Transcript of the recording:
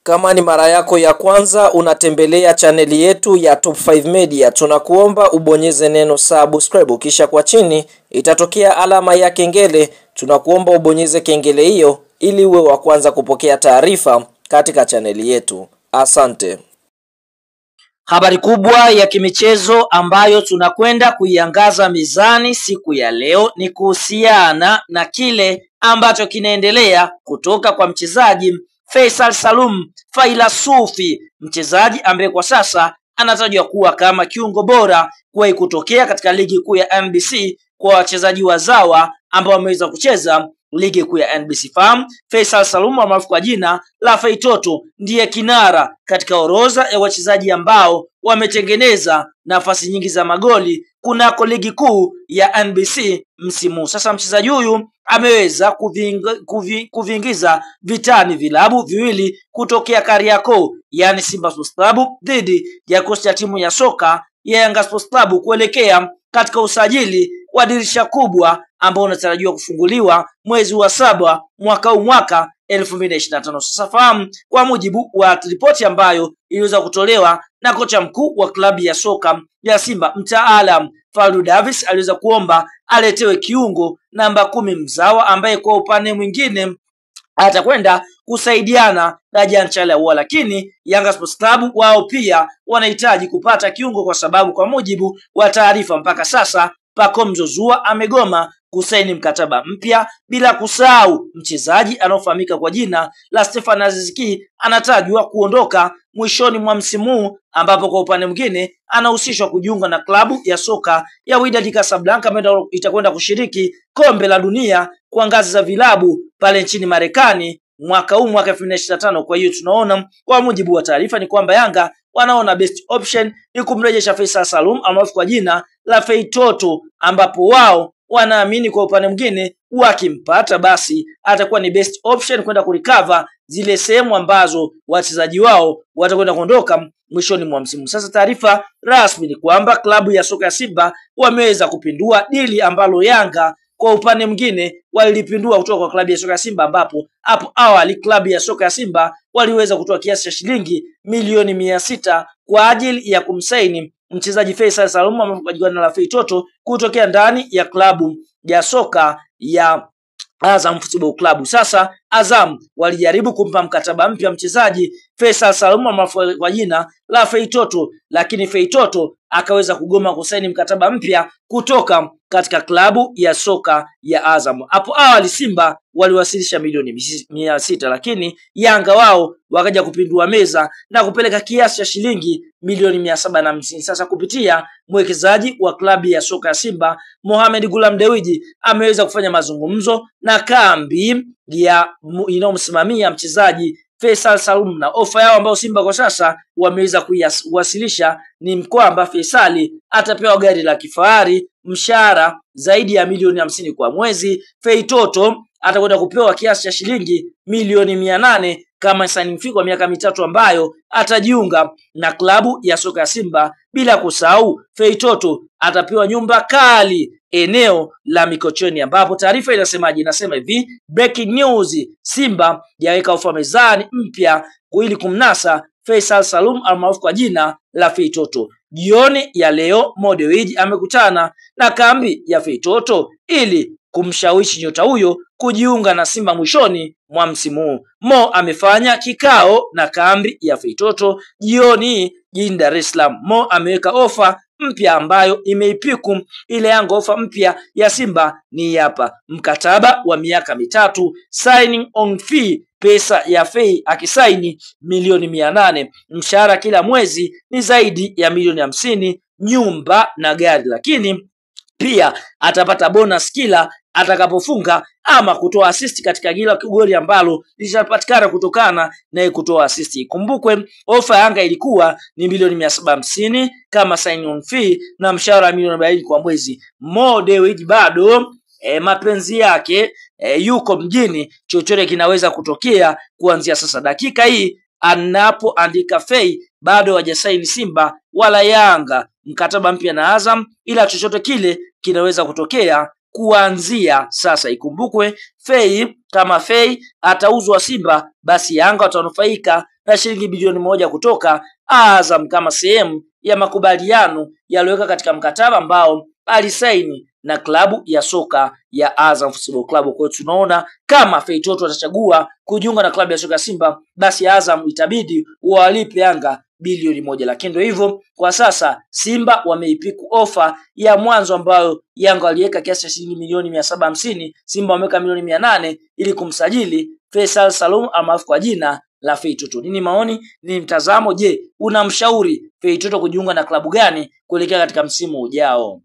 Kama ni mara yako ya kwanza unatembelea chaneli yetu ya Top 5 Media, tunakuomba ubonyeze neno subscribe, kisha kwa chini itatokea alama ya kengele. Tunakuomba ubonyeze kengele hiyo ili uwe wa kwanza kupokea taarifa katika chaneli yetu. Asante. Habari kubwa ya kimichezo ambayo tunakwenda kuiangaza mizani siku ya leo ni kuhusiana na kile ambacho kinaendelea kutoka kwa mchezaji Faisal Salum Failasufi, mchezaji ambaye kwa sasa anatajwa kuwa kama kiungo bora kuwahi kutokea katika ligi kuu ya NBC kwa wachezaji wazawa ambao wameweza kucheza ligi kuu ya NBC. Fahamu Faisal Salum maarufu kwa jina la Feitoto ndiye kinara katika orodha ya wachezaji ambao wametengeneza nafasi nyingi za magoli kunako ligi kuu ya NBC msimu. Sasa mchezaji huyu ameweza kuviingiza vitani vilabu viwili kutokea Kariakoo, yani Simba Sports Club dhidi ya kocha ya timu ya soka ya Yanga Sports Club kuelekea katika usajili wa dirisha kubwa ambao unatarajiwa kufunguliwa mwezi wa 7 mwaka 2025. Sasa fahamu, kwa mujibu wa ripoti ambayo iliweza kutolewa na kocha mkuu wa klabu ya soka ya Simba mtaalam Fadlu Davis, aliweza kuomba aletewe kiungo namba 10 mzawa ambaye kwa upande mwingine atakwenda kusaidiana na Jean Charles Ahoua. Lakini Yanga Sports Club wao pia wanahitaji kupata kiungo kwa sababu kwa mujibu wa taarifa mpaka sasa Pacome Zouzoua amegoma kusaini mkataba mpya, bila kusahau mchezaji anaofahamika kwa jina la Stefan Aziz Ki anatajwa kuondoka mwishoni mwa msimu, ambapo kwa upande mwingine anahusishwa kujiunga na klabu ya soka ya Wydad Casablanca ambayo itakwenda kushiriki kombe la dunia kwa ngazi za vilabu pale nchini Marekani mwaka 2025. Kwa hiyo tunaona kwa mujibu wa taarifa ni kwamba Yanga wanaona best option ni kumrejesha Faisal Salum maarufu kwa jina la Feitoto, ambapo wao wanaamini kwa upande mwingine wakimpata basi atakuwa ni best option kwenda kurecover zile sehemu ambazo wachezaji wao watakwenda kuondoka mwishoni mwa msimu. Sasa taarifa rasmi ni kwamba klabu ya soka ya Simba wameweza kupindua dili ambalo Yanga kwa upande mwingine walilipindua kutoka kwa klabu ya soka ya Simba, ambapo hapo awali klabu ya soka ya Simba waliweza kutoa kiasi cha shilingi milioni 600 kwa ajili ya kumsaini mchezaji Faisal Salum kwa jina la Feitoto kutokea ndani ya klabu ya soka ya Azam Football Club. Sasa Azam walijaribu kumpa mkataba mpya mchezaji Faisal Salum kwa jina la Feitoto, lakini Feitoto akaweza kugoma kusaini mkataba mpya kutoka katika klabu ya soka ya Azam. Hapo awali Simba waliwasilisha milioni 600, lakini Yanga wao wakaja kupindua meza na kupeleka kiasi cha shilingi milioni 750. Sasa kupitia mwekezaji wa klabu ya soka ya Simba Mohamed Gulam Dewiji ameweza kufanya mazungumzo na kambi ya inayomsimamia mchezaji Faisal Salum, na ofa yao ambao Simba kwa sasa wameweza kuwasilisha ni kwamba Faisal atapewa gari la kifahari, mshahara zaidi ya milioni 50 kwa mwezi. Feitoto atakwenda kupewa kiasi cha shilingi milioni 800 kama signing fee kwa miaka 3 ambayo atajiunga na klabu ya soka ya Simba. Bila kusahau Feitoto atapewa nyumba kali eneo la Mikocheni, ambapo taarifa inasemaje? Inasema hivi: breaking news, Simba yaweka ofa mezani mpya ili kumnasa Faisal Salum almaarufu kwa jina la Feitoto. Jioni ya leo Mo Dewji amekutana na kambi ya Feitoto ili kumshawishi nyota huyo kujiunga na Simba mwishoni mwa msimu. Mo amefanya kikao na kambi ya Feitoto jioni jijini Dar es Salaam. Mo ameweka ofa mpya ambayo imeipiku ile Yanga. Ofa mpya ya Simba ni hapa: mkataba wa miaka 3, signing on fee, pesa ya fee akisaini milioni 800, mshahara kila mwezi ni zaidi ya milioni 50, nyumba na gari, lakini pia atapata bonus kila atakapofunga ama kutoa assist katika kila goli ambalo lishapatikana kutokana na kutoa assist. Ikumbukwe ofa Yanga ilikuwa ni milioni 750 kama sign on fee na mshahara milioni 40 kwa mwezi. Mo Dewji bado mapenzi yake yuko mjini, chochote kinaweza kutokea kuanzia sasa. Dakika hii anapoandika Fei bado hawajasaini Simba wala Yanga mkataba mpya na Azam, ila chochote kile kinaweza kutokea kuanzia sasa. Ikumbukwe Fei, kama Fei atauzwa Simba, basi Yanga watanufaika na shilingi bilioni 1 kutoka Azam kama sehemu ya makubaliano yaliyoweka katika mkataba ambao alisaini na klabu ya soka ya Azam Football Club. Kwa hiyo tunaona kama Feitoto atachagua kujiunga na klabu ya soka Simba, basi Azam itabidi walipe Yanga bilioni 1. Lakini ndio hivyo, kwa sasa Simba wameipiku ofa ya mwanzo ambayo Yanga waliweka kiasi cha shilingi milioni 750, Simba wameweka milioni 800 ili kumsajili Faisal Salum almaarufu kwa jina la Feitoto. Nini maoni, ni mtazamo? Je, unamshauri Feitoto kujiunga na klabu gani kuelekea katika msimu ujao?